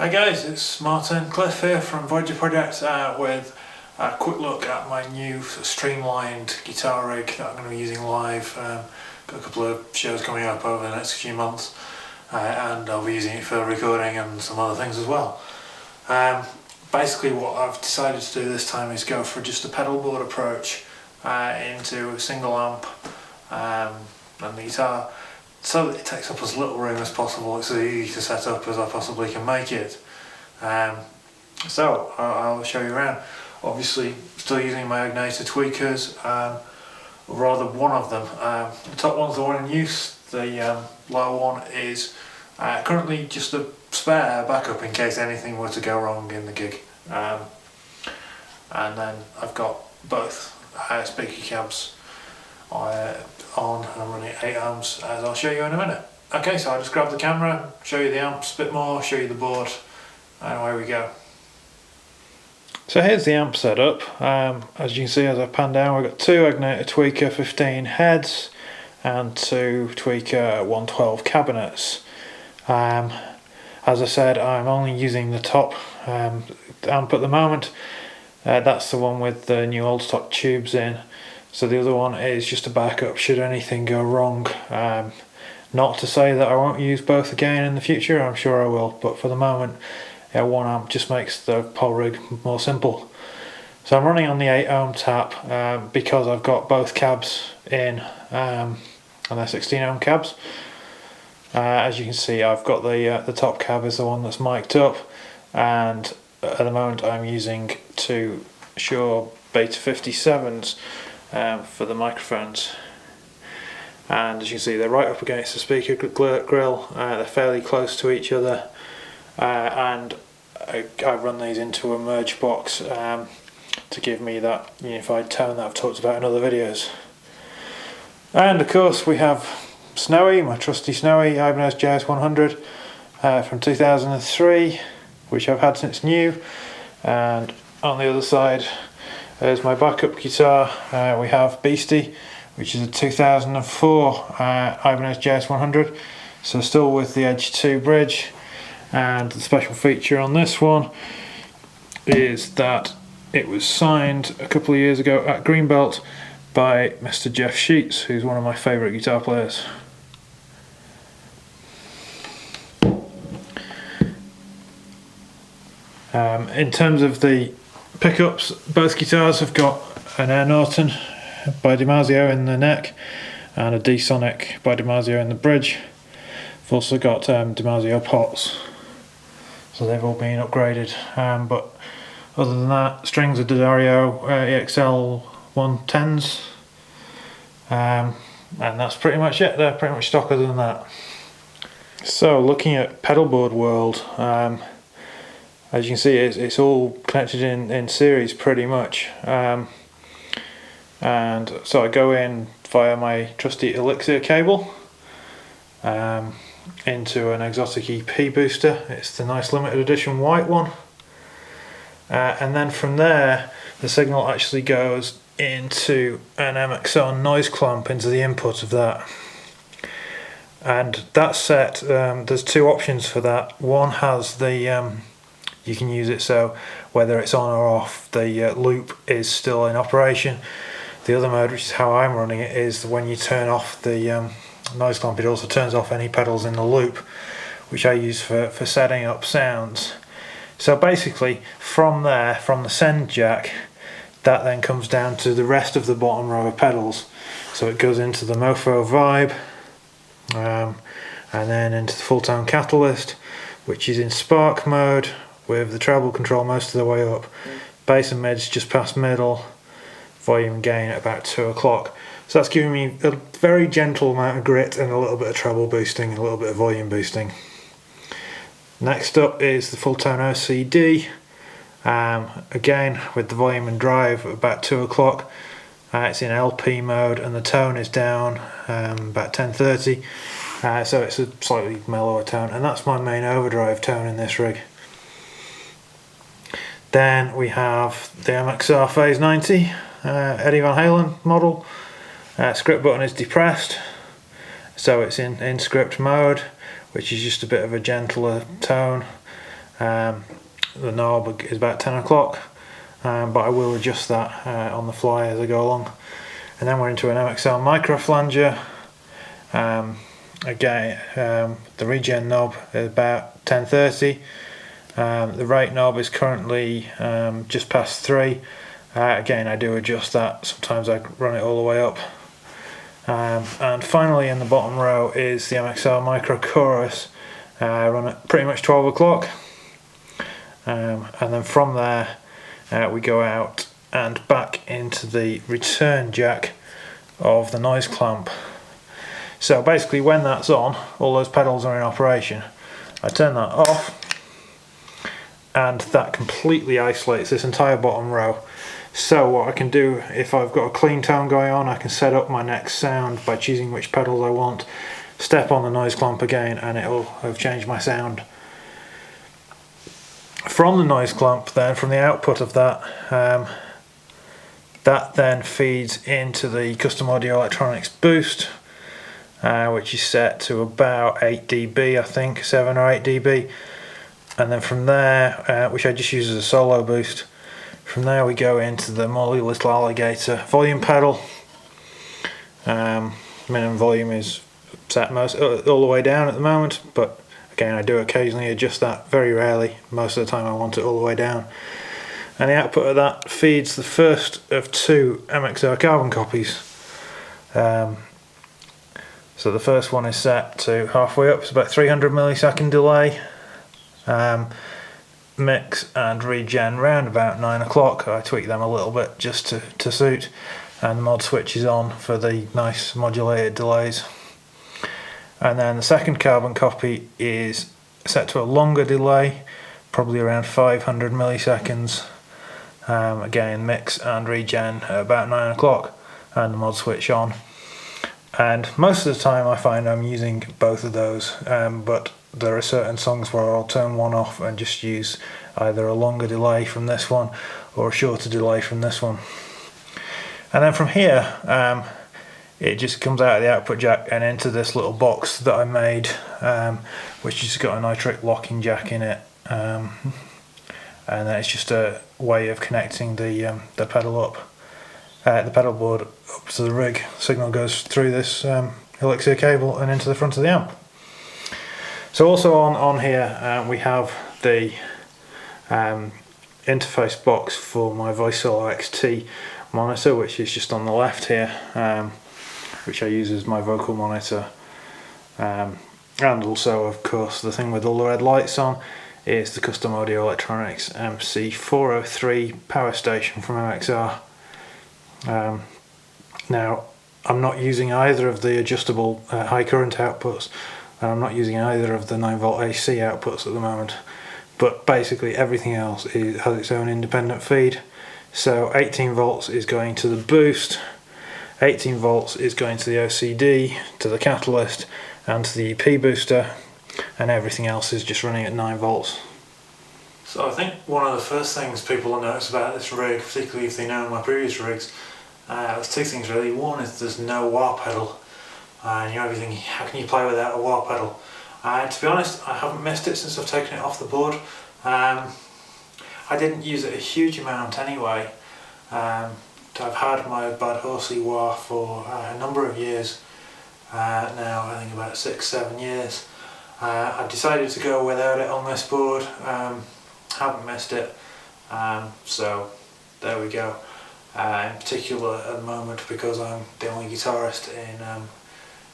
Hi guys, it's Martin Cliffe here from Voyager Project with a quick look at my new streamlined guitar rig that I'm going to be using live. Got a couple of shows coming up over the next few months and I'll be using it for recording and some other things as well. Basically what I've decided to do this time is go for just a pedal board approach into a single amp and the guitar, so that it takes up as little room as possible. It's as easy to set up as I possibly can make it. So I'll show you around. Obviously still using my Egnater Tweakers, or rather one of them. The top one's the one in use, the lower one is currently just a spare backup in case anything were to go wrong in the gig. And then I've got both speaker cabs on. I'm running 8 amps, as I'll show you in a minute. Okay, so I'll just grab the camera, show you the amps a bit more, show you the board, and away we go. So here's the amp setup. As you can see as I pan down, we've got 2 Egnater Tweaker 15 heads and 2 Tweaker 112 cabinets. As I said, I'm only using the top amp at the moment. That's the one with the new old stock tubes in. So the other one is just a backup should anything go wrong. Not to say that I won't use both again in the future, I'm sure I will, but for the moment, one amp just makes the whole rig more simple. So I'm running on the 8 ohm tap because I've got both cabs in, and they're 16 ohm cabs. As you can see, I've got the top cab is the one that's mic'd up, and at the moment I'm using 2 Shure Beta 57s for the microphones. And as you can see, they're right up against the speaker grill. They're fairly close to each other, and I run these into a merge box to give me that unified tone that I've talked about in other videos. And of course we have Snowy, my trusty Snowy Ibanez JS100 from 2003, which I've had since new. And on the other side there's my backup guitar. We have Beastie, which is a 2004 Ibanez JS100, so still with the Edge 2 bridge. And the special feature on this one is that it was signed a couple of years ago at Greenbelt by Mr. Jeff Sheets, who's one of my favourite guitar players. In terms of the pickups, both guitars have got an Air Norton by DiMarzio in the neck and a D-Sonic by DiMarzio in the bridge. I've also got DiMarzio pots, so they've all been upgraded. But other than that, strings are D'Addario EXL 110s, and that's pretty much it. They're pretty much stock other than that. So looking at pedalboard world, as you can see, it's all connected in series pretty much. And so I go in via my trusty Elixir cable into an exotic EP booster. It's the nice limited edition white one. And then from there, the signal actually goes into an MXR noise clamp into the input of that. And that set, there's 2 options for that. One has the you can use it so whether it's on or off, the loop is still in operation. The other mode, which is how I'm running it, is when you turn off the noise clamp, it also turns off any pedals in the loop, which I use for setting up sounds. So basically from there, from the send jack, that then comes down to the rest of the bottom row of pedals. So it goes into the Mofo Vibe, and then into the full tone catalyst, which is in spark mode with the treble control most of the way up, bass and mids just past middle, volume gain at about 2 o'clock. So that's giving me a very gentle amount of grit and a little bit of treble boosting and a little bit of volume boosting. Next up is the full tone OCD, again with the volume and drive at about 2 o'clock. It's in LP mode and the tone is down about 10:30, so it's a slightly mellower tone, and that's my main overdrive tone in this rig. Then we have the MXR Phase 90 Eddie Van Halen model. Script button is depressed, so it's in script mode, which is just a bit of a gentler tone. The knob is about 10 o'clock, but I will adjust that on the fly as I go along. And then we're into an MXR micro flanger. Again, the regen knob is about 10:30. The rate knob is currently just past 3. Again, I do adjust that. Sometimes I run it all the way up. And finally, in the bottom row is the MXR micro chorus. I run at pretty much 12 o'clock. And then from there we go out and back into the return jack of the noise clamp. So basically, when that's on, all those pedals are in operation. I turn that off, and that completely isolates this entire bottom row. So what I can do, if I've got a clean tone going on, I can set up my next sound by choosing which pedals I want, step on the noise clamp again, and it'll have changed my sound. From the noise clamp then, from the output of that, that then feeds into the custom audio electronics boost, which is set to about 8 dB, I think, 7 or 8 dB. And then from there, which I just use as a solo boost, from there we go into the Molly Little Alligator volume pedal. Minimum volume is set all the way down at the moment, but again, I do occasionally adjust that, very rarely. Most of the time I want it all the way down. And the output of that feeds the first of 2 MXR carbon copies. So the first one is set to halfway up, it's about 300 millisecond delay. Mix and regen round about 9 o'clock. I tweak them a little bit just to suit. And the mod switch is on for the nice modulated delays. And then the second carbon copy is set to a longer delay, probably around 500 milliseconds. Again, mix and regen at about 9 o'clock, and the mod switch on. And most of the time I find I'm using both of those, but there are certain songs where I'll turn one off and just use either a longer delay from this one or a shorter delay from this one. And then from here, it just comes out of the output jack and into this little box that I made, which has got a nitric locking jack in it, and then it's just a way of connecting the pedal up, the pedal board up to the rig. Signal goes through this Elixir cable and into the front of the amp. So also on here we have the interface box for my Voice Solo XT monitor, which is just on the left here, which I use as my vocal monitor. And also, of course, the thing with all the red lights on is the Custom Audio Electronics MC403 power station from MXR. Now, I'm not using either of the adjustable high current outputs, and I'm not using either of the 9V AC outputs at the moment, but basically everything else has its own independent feed. So 18 volts is going to the boost, 18 volts is going to the OCD, to the catalyst, and to the EP booster, and everything else is just running at 9 volts. So I think one of the first things people will notice about this rig, particularly if they know my previous rigs, there's 2 things really. One is there's no wah pedal, and you're thinking, how can you play without a wah pedal? To be honest, I haven't missed it since I've taken it off the board. I didn't use it a huge amount anyway. I've had my Bad Horsey wah for a number of years now, I think about 6-7 years. I decided to go without it on this board, haven't missed it, so there we go. In particular at the moment, because I'm the only guitarist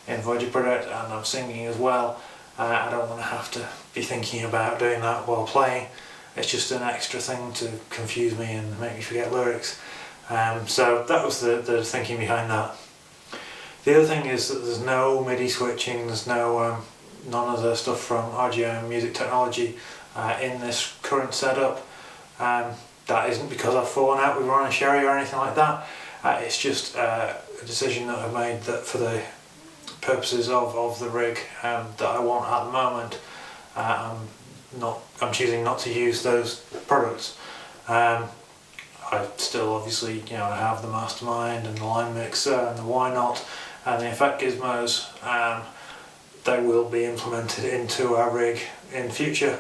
in Voyager Project and I'm singing as well, I don't want to have to be thinking about doing that while playing. It's just an extra thing to confuse me and make me forget lyrics. So that was the thinking behind that. The other thing is that there's no MIDI switching, there's no none of the stuff from RGM Music Technology in this current setup. That isn't because I've fallen out with Ron and Sherry or anything like that. It's just a decision that I've made that for the purposes of the rig that I want at the moment, I'm choosing not to use those products. I still obviously, I have the Mastermind and the Line Mixer and the Why Not and the Effect Gizmos. They will be implemented into our rig in future,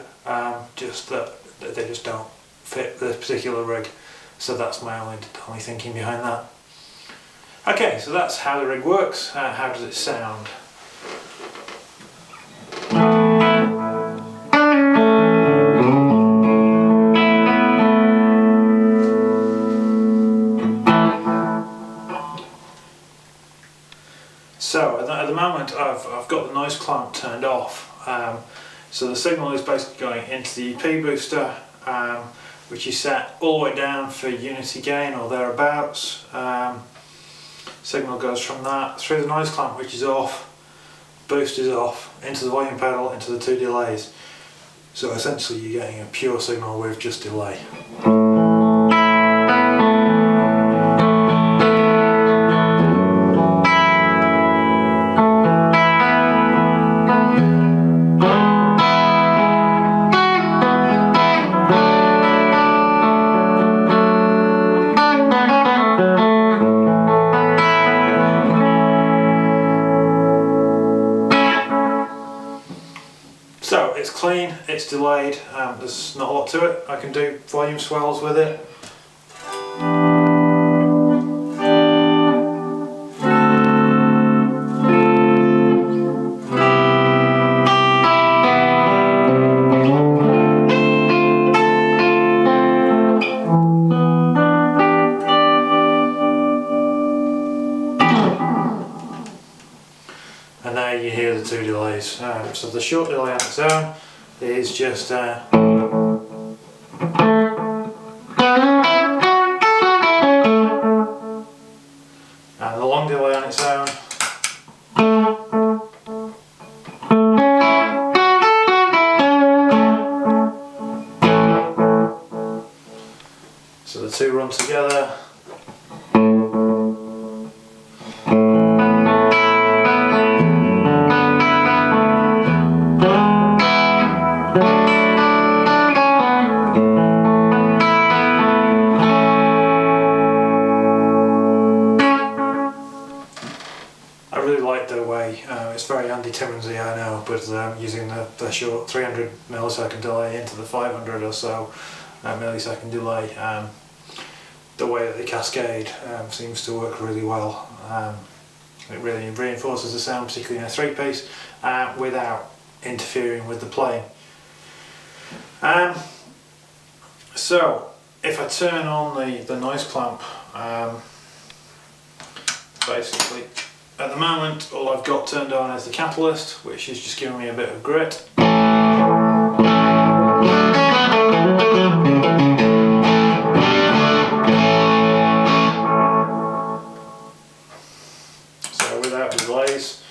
just that they just don't fit this particular rig. So that's my only thinking behind that. Okay, so that's how the rig works. How does it sound? So at the moment I've got the noise clamp turned off. So the signal is basically going into the EP booster, which is set all the way down for unity gain or thereabouts. Signal goes from that through the noise clamp, which is off, boost is off, into the volume pedal, into the two delays. So essentially you're getting a pure signal with just delay. So it's clean, it's delayed, there's not a lot to it. I can do volume swells with it. And there you hear the two delays. So the short delay on its own is just and the long delay on its own so the two run together. I really like the way, it's very anti-Timmonsy, I know, but using the short 300 millisecond delay into the 500 or so millisecond delay, the way that they cascade seems to work really well. It really reinforces the sound, particularly in a 3-piece, without interfering with the playing. So if I turn on the noise clamp, basically at the moment all I've got turned on is the catalyst, which is just giving me a bit of grit. So without delays,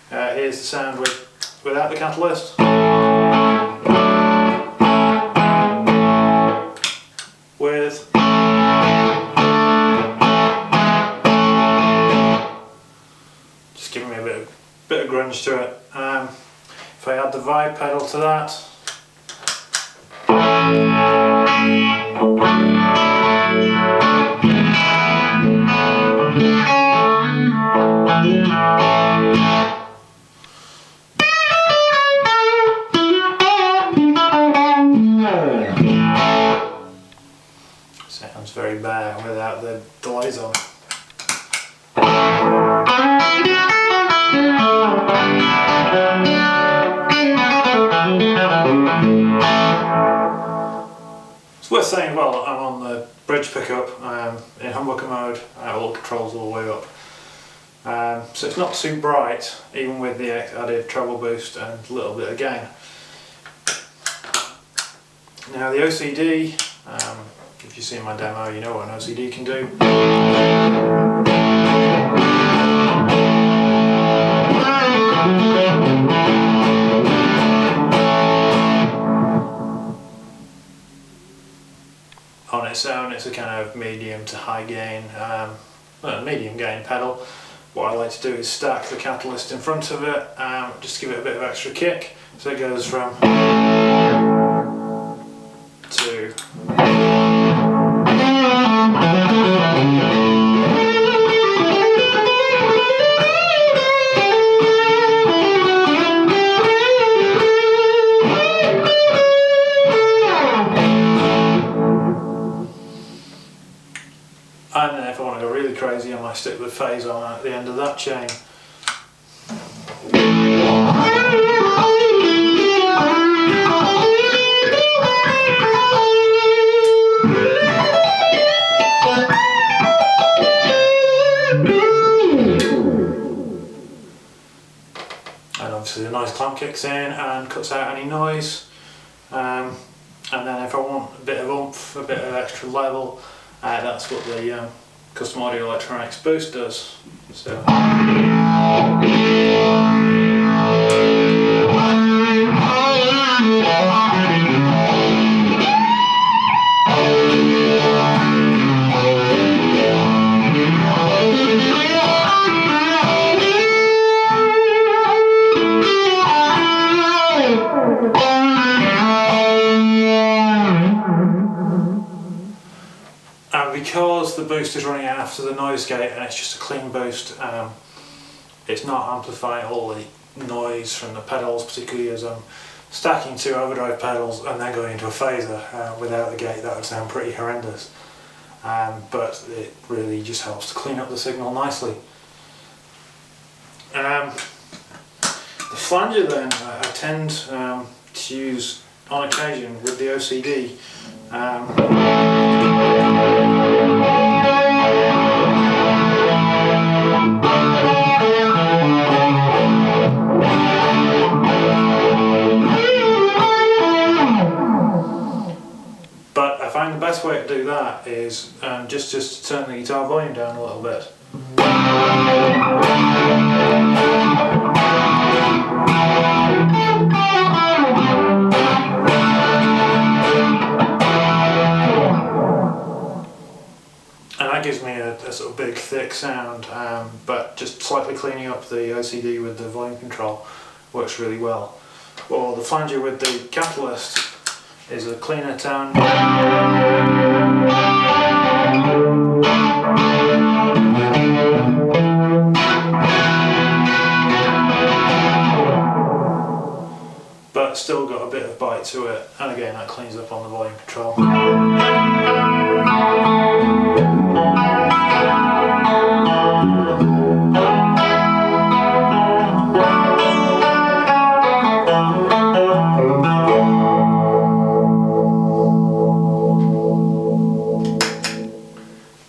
here's the sound without the catalyst. With just giving me a bit of grunge to it. If I add the vibe pedal to that, sounds very bare without the delays on. It's worth saying, well, I'm on the bridge pickup in humbucker mode, all the controls all the way up. So it's not too bright, even with the added treble boost and a little bit of gain. Now the OCD, if you've seen my demo, you know what an OCD can do. On its own, it's a kind of medium to high gain, medium gain pedal. What I like to do is stack the catalyst in front of it, just to give it a bit of extra kick. So it goes from to go really crazy, I might stick the phase on at the end of that chain. And obviously the noise clamp kicks in and cuts out any noise. And then if I want a bit of oomph, a bit of extra level, that's what the custom audio electronics boost does. So. And because the boost is running after the noise gate and it's just a clean boost, it's not amplifying all the noise from the pedals, particularly as I'm stacking two overdrive pedals and then going into a phaser without the gate. That would sound pretty horrendous, but it really just helps to clean up the signal nicely. The flanger then, I tend to use on occasion with the OCD. But I find the best way to do that is just to turn the guitar volume down a little bit. And that gives me a sort of big thick sound, but just slightly cleaning up the OCD with the volume control works really well. Or the flanger with the Catalyst is a cleaner tone. But still got a bit of bite to it, and again that cleans up on the volume control.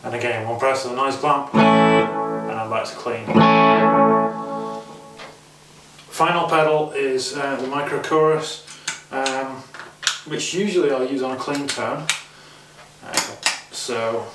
And again, one press of the noise clamp, and I'm back to clean. Final pedal is the micro chorus, which usually I'll use on a clean tone. So.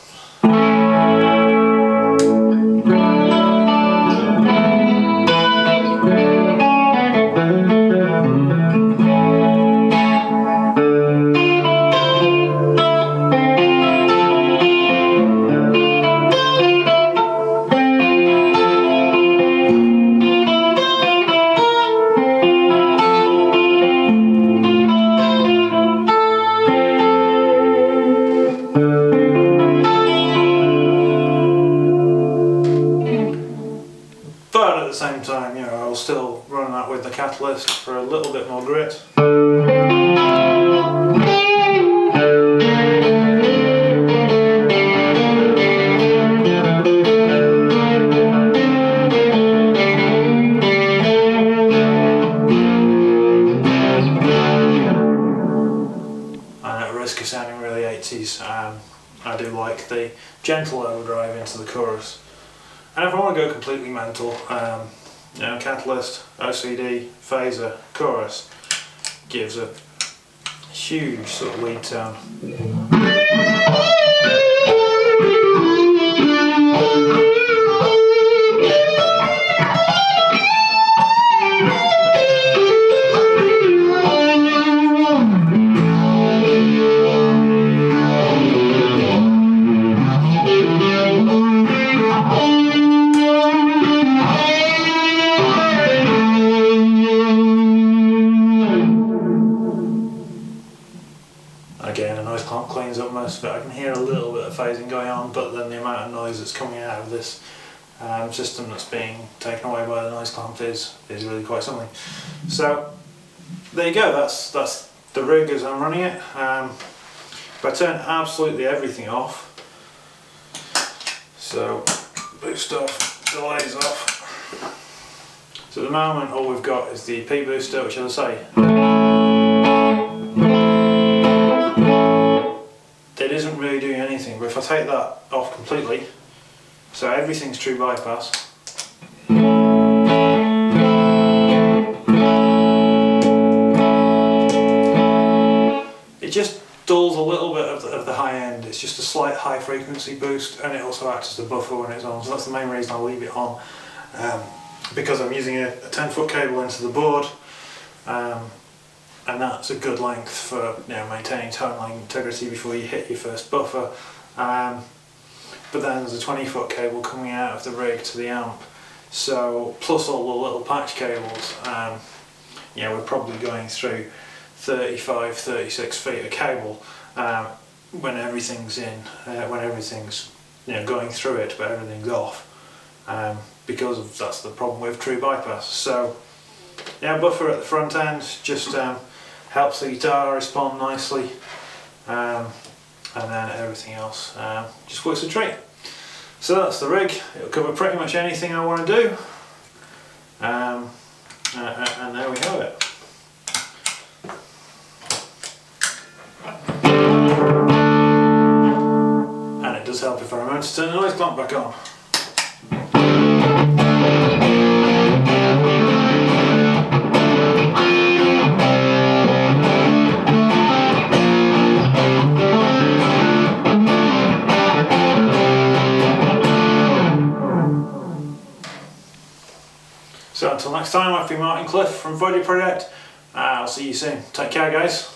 But at the same time, you know, I'll still run that with the Catalyst for a little bit more grit. And at risk of sounding really 80s, I do like the gentle overdrive into the chorus. And if I want to go completely mental, you know, Catalyst, OCD, phaser, chorus gives a huge sort of lead tone. Again, a noise clamp cleans up most of it. I can hear a little bit of phasing going on, but then the amount of noise that's coming out of this system that's being taken away by the noise clamp is really quite something. So there you go, that's the rig as I'm running it. If I turn absolutely everything off, So boost off, delays off. So at the moment all we've got is the P booster, which, as I say, it isn't really doing anything, but if I take that off completely, so everything's true bypass, it just dulls a little bit of the high end. It's just a slight high frequency boost, and it also acts as a buffer when it's on, so that's the main reason I leave it on, because I'm using a 10-foot cable into the board, and that's a good length for, you know, maintaining tone line integrity before you hit your first buffer. But then there's a 20-foot cable coming out of the rig to the amp, so plus all the little patch cables, you know, we're probably going through 35, 36 feet of cable when everything's in, when everything's, you know, going through it, but everything's off, because that's the problem with true bypass. So yeah, buffer at the front end just helps the guitar respond nicely, and then everything else just works a treat. So that's the rig. It'll cover pretty much anything I want to do, and there we have it. And it does help if I remember to turn the noise clamp back on. So until next time, I've been Cliffe from Voyager Project. I'll see you soon. Take care, guys.